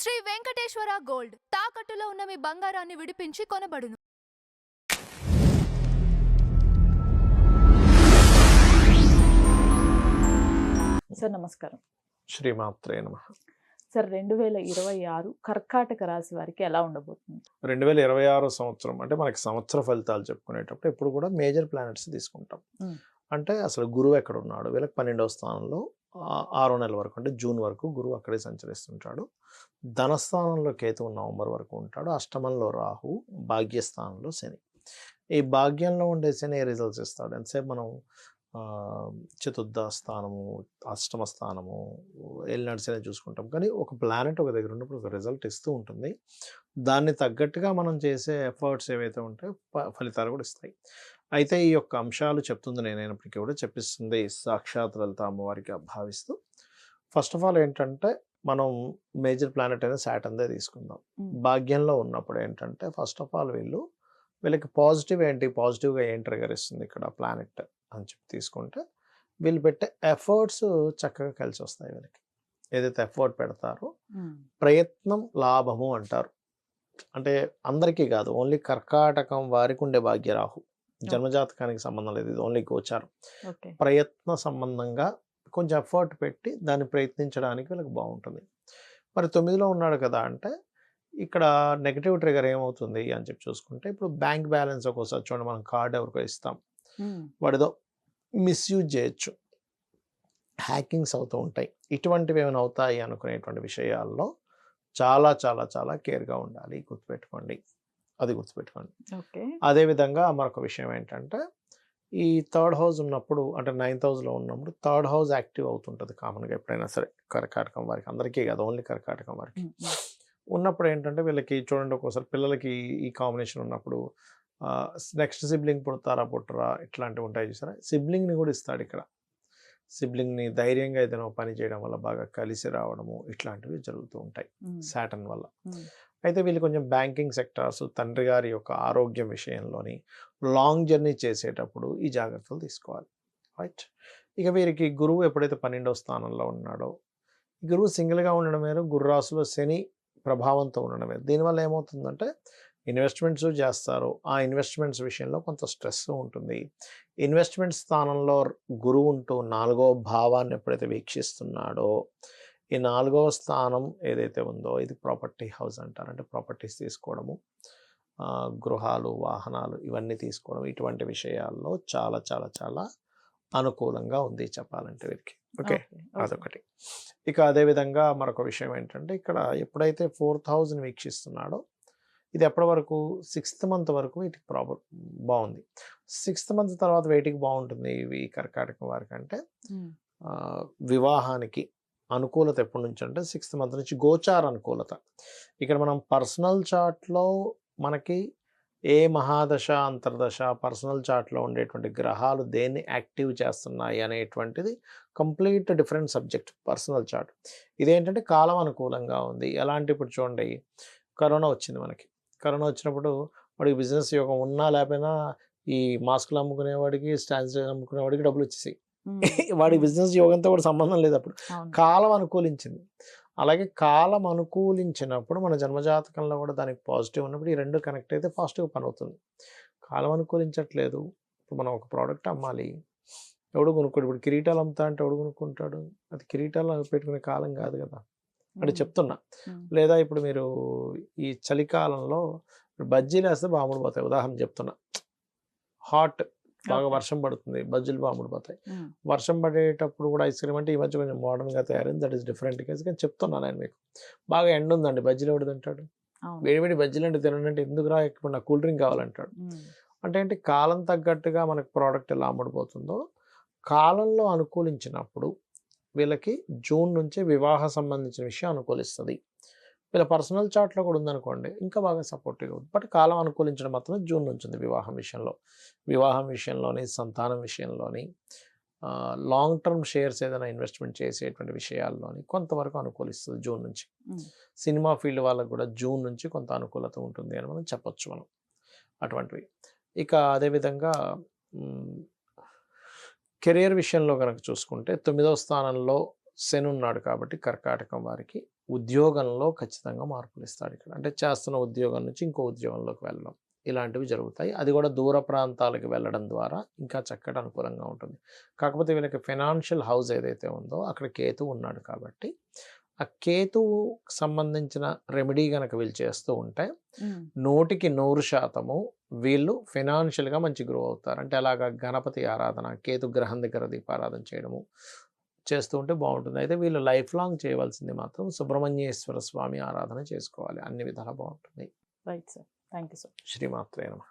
Shri Venkateswara gold తాకట్టులో ఉన్న మీ బంగారాన్ని విడిపించి కొనబడును. సార్ నమస్కారం. శ్రీమాత్రే నమః. సార్ 2026 కర్కాటక రాశి వారికి ఎలా ఉండబోతుంది? 2026 సంవత్సరం అంటే మనకి సంవత్సర ఫలితాలు చెప్పుకునేటప్పుడు ఎప్పుడు కూడా మేజర్ ప్లానెట్స్ తీసుకుంటాం. అంటే అసలు గురువు ఎక్కడ ఉన్నాడు, వీళ్ళకి 12వ స్థానంలో 6వ నెల వరకు అంటే జూన్ వరకు గురువు అక్కడే సంచరిస్తుంటాడు. ధనస్థానంలో కేతువు నవంబర్ వరకు ఉంటాడు. అష్టమంలో రాహు, భాగ్యస్థానంలో శని. ఈ భాగ్యంలో ఉండే శని రిజల్ట్స్ ఇస్తాడు. ఎంతసేపు మనం చతుర్థ స్థానము, అష్టమ స్థానము, ఏలినాటి శని చూసుకుంటాం. కానీ ఒక ప్లానెట్ ఒక దగ్గర ఉన్నప్పుడు ఒక రిజల్ట్ ఇస్తూ ఉంటుంది. దాన్ని తగ్గట్టుగా మనం చేసే ఎఫర్ట్స్ ఏవైతే ఉంటాయో ఫలితాలు కూడా ఇస్తాయి. అయితే ఈ యొక్క అంశాలు చెప్తుంది నేనైనప్పటికీ కూడా చెప్పిస్తుంది సాక్షాత్ లలిత అమ్మవారికి భావిస్తూ. ఫస్ట్ ఆఫ్ ఆల్ ఏంటంటే మనం మేజర్ ప్లానెట్ అయినా సాటర్న్దే తీసుకుందాం. భాగ్యంలో ఉన్నప్పుడు ఏంటంటే ఫస్ట్ ఆఫ్ ఆల్ వీళ్ళకి పాజిటివ్ ఏంటి, పాజిటివ్గా ఏం ట్రిగర్ ఇస్తుంది ఇక్కడ ప్లానెట్ అని చెప్పి తీసుకుంటే వీళ్ళు పెట్టే ఎఫర్ట్స్ చక్కగా కలిసి వస్తాయి. వీళ్ళకి ఏదైతే ఎఫర్ట్ పెడతారో ప్రయత్నం లాభము అంటారు. అంటే అందరికీ కాదు, ఓన్లీ కర్కాటకం వారికి ఉండే భాగ్యరాహు, జన్మజాతకానికి సంబంధం లేదు, ఇది ఓన్లీ గోచారం. ప్రయత్న సంబంధంగా కొంచెం ఎఫర్ట్ పెట్టి దాన్ని ప్రయత్నించడానికి వీళ్ళకి బాగుంటుంది. మరి 9లో ఉన్నాడు కదా అంటే ఇక్కడ నెగటివ్ ట్రిగర్ ఏమవుతుంది అని చెప్పి చూసుకుంటే, ఇప్పుడు బ్యాంక్ బ్యాలెన్స్ ఒక్కోసారి చూడండి, మనం కార్డు ఎవరికో ఇస్తాం, వాడిదో మిస్యూజ్ చేయొచ్చు, హ్యాకింగ్స్ అవుతూ ఉంటాయి. ఇటువంటివి ఏమైనా అవుతాయి అనుకునేటువంటి విషయాల్లో చాలా చాలా చాలా కేర్గా ఉండాలి. గుర్తుపెట్టుకోండి, అది గుర్తుపెట్టుకోండి. అదేవిధంగా మరొక విషయం ఏంటంటే ఈ థర్డ్ హౌస్ ఉన్నప్పుడు అంటే 9th హౌస్లో ఉన్నప్పుడు థర్డ్ హౌస్ యాక్టివ్ అవుతుంటుంది కామన్గా ఎప్పుడైనా సరే. కర్కాటకం వారికి, అందరికీ కాదు, ఓన్లీ కర్కాటకం వారికి ఉన్నప్పుడు ఏంటంటే వీళ్ళకి చూడండి, ఒక్కోసారి పిల్లలకి ఈ కాంబినేషన్ ఉన్నప్పుడు నెక్స్ట్ సిబ్లింగ్ పుడతారా పుట్టరా ఇట్లాంటివి ఉంటాయి చూసారా. సిబ్లింగ్ని కూడా ఇస్తాడు ఇక్కడ. సిబ్లింగ్ని ధైర్యంగా ఏదైనా పని చేయడం వల్ల బాగా కలిసి రావడము ఇట్లాంటివి జరుగుతూ ఉంటాయి సాటర్న్ వల్ల. అయితే వీళ్ళు కొంచెం బ్యాంకింగ్ సెక్టార్స్, తండ్రి గారి యొక్క ఆరోగ్యం విషయంలోని లాంగ్ జర్నీ చేసేటప్పుడు ఈ జాగ్రత్తలు తీసుకోవాలి. రైట్. ఇక వీరికి గురువు ఎప్పుడైతే 12వ స్థానంలో ఉన్నాడో, గురువు సింగిల్గా ఉండడం వేరు, గుర్రాసులో శని ప్రభావంతో ఉండడం వేరు. దీనివల్ల ఏమవుతుందంటే ఇన్వెస్ట్మెంట్స్ చేస్తారు, ఆ ఇన్వెస్ట్మెంట్స్ విషయంలో కొంత స్ట్రెస్ ఉంటుంది. ఇన్వెస్ట్మెంట్ స్థానంలో గురువు ఉంటూ 4వ భావాన్ని ఎప్పుడైతే వీక్షిస్తున్నాడో, ఈ 4వ స్థానం ఏదైతే ఉందో ఇది ప్రాపర్టీ హౌస్ అంటారు. అంటే ప్రాపర్టీస్ తీసుకోవడము, గృహాలు, వాహనాలు ఇవన్నీ తీసుకోవడం, ఇటువంటి విషయాల్లో చాలా చాలా చాలా అనుకూలంగా ఉంది చెప్పాలంటే వీరికి. ఓకే, అదొకటి. ఇక అదేవిధంగా మరొక విషయం ఏంటంటే ఇక్కడ ఎప్పుడైతే 4th హౌస్ని వీక్షిస్తున్నాడో, ఇది ఎప్పటి వరకు 6th మంత్ వరకు వీటికి బాగుంది. 6th మంత్ తర్వాత వేటికి బాగుంటుంది ఇవి కర్కాటకం వారికి అంటే వివాహానికి అనుకూలత ఎప్పటి నుంచి అంటే 6th మంత్ నుంచి గోచార అనుకూలత. ఇక్కడ మనం పర్సనల్ చార్ట్లో మనకి ఏ మహాదశ, అంతర్దశ, పర్సనల్ చార్ట్లో ఉండేటువంటి గ్రహాలు దేన్ని యాక్టివ్ చేస్తున్నాయి అనేటువంటిది complete different subject personal chart. ఇదేంటంటే కాలం అనుకూలంగా ఉంది. ఎలాంటి, ఇప్పుడు చూడండి కరోనా వచ్చింది మనకి. కరోనా వచ్చినప్పుడు వాడికి బిజినెస్ యోగం ఉన్నా లేకపోయినా ఈ మాస్కులు అమ్ముకునేవాడికి, స్టాన్సిల్ అమ్ముకునేవాడికి డబ్బులు వచ్చేసాయి. వాడి బిజినెస్ యోగంతో కూడా సంబంధం లేదు, అప్పుడు కాలం అనుకూలించింది. అలాగే కాలం అనుకూలించినప్పుడు మన జన్మజాతకంలో కూడా దానికి పాజిటివ్ ఉన్నప్పుడు ఈ రెండు కనెక్ట్ అయితే పాజిటివ్ పని అవుతుంది. కాలం అనుకూలించట్లేదు, ఇప్పుడు మనం ఒక ప్రోడక్ట్ అమ్మాలి, ఎవడు కొనుక్కోడు. ఇప్పుడు కిరీటాలు అమ్ముతా అంటే ఎవడు కొనుక్కుంటాడు? అది కిరీటాలు పెట్టుకునే కాలం కాదు కదా అంటే చెప్తున్నా. లేదా ఇప్పుడు మీరు ఈ చలికాలంలో బజ్జీలు వేస్తే బాముడు పోతాయి, ఉదాహరణ చెప్తున్నా. హాట్ బాగా వర్షం పడుతుంది, బజ్జీలు బాముడు పోతాయి. వర్షం పడేటప్పుడు కూడా ఐస్ క్రీమ్ అంటే ఈ మధ్య కొంచెం మోడర్న్గా తయారైంది, దట్ ఈస్ డిఫరెంట్ కేసు. కానీ చెప్తున్నాను నేను మీకు, బాగా ఎండ ఉందండి, బజ్జీలు ఎవడు తింటాడు? వేడివేడి బజ్జీలు అంటే తినండి, ఎందుకు రా ఇప్పుడు నాకు కూల్ డ్రింక్ కావాలంటాడు. అంటే ఏంటి, కాలం తగ్గట్టుగా మనకు ప్రోడక్ట్ ఎలా అమ్ముడుపోతుందో కాలంలో అనుకూలించినప్పుడు వీళ్ళకి జూన్ నుంచి వివాహ సంబంధించిన విషయం అనుకూలిస్తుంది. వీళ్ళ పర్సనల్ చార్ట్లో కూడా ఉందనుకోండి ఇంకా బాగా సపోర్టివ్గా ఉంది. బట్ కాలం అనుకూలించడం మాత్రం జూన్ నుంచి ఉంది. వివాహం విషయంలోని, సంతానం విషయంలోని, లాంగ్ టర్మ్ షేర్స్ ఏదైనా ఇన్వెస్ట్మెంట్ చేసేటువంటి విషయాల్లోని కొంతవరకు అనుకూలిస్తుంది జూన్ నుంచి. సినిమా ఫీల్డ్ వాళ్ళకు కూడా జూన్ నుంచి కొంత అనుకూలత ఉంటుంది అని మనం చెప్పొచ్చు మనం అటువంటివి. ఇక అదేవిధంగా కెరియర్ విషయంలో కనుక చూసుకుంటే 9వ స్థానంలో శని ఉన్నాడు కాబట్టి కర్కాటకం వారికి ఉద్యోగంలో ఖచ్చితంగా మార్పులు ఇస్తాడు ఇక్కడ. అంటే చేస్తున్న ఉద్యోగం నుంచి ఇంకో ఉద్యోగంలోకి వెళ్ళడం ఇలాంటివి జరుగుతాయి. అది కూడా దూర ప్రాంతాలకు వెళ్ళడం ద్వారా ఇంకా చక్కటి అనుకూలంగా ఉంటుంది. కాకపోతే వీళ్ళకి ఫైనాన్షియల్ హౌస్ ఏదైతే ఉందో అక్కడ కేతు ఉన్నాడు కాబట్టి ఆ కేతువు సంబంధించిన రెమెడీ గనక వీళ్ళు చేస్తూ ఉంటే 100% వీళ్ళు ఫైనాన్షియల్గా మంచి గ్రో అవుతారు. అంటే అలాగా గణపతి ఆరాధన, కేతు గ్రహం దగ్గర దీపారాధన చేయడము చేస్తూ ఉంటే బాగుంటుంది. అయితే వీళ్ళు లైఫ్ లాంగ్ చేయవలసింది మాత్రం సుబ్రహ్మణ్యేశ్వర స్వామి ఆరాధన చేసుకోవాలి. అన్ని విధాలా బాగుంటుంది. Right sir, thank you sir. శ్రీమాత్రే నమః.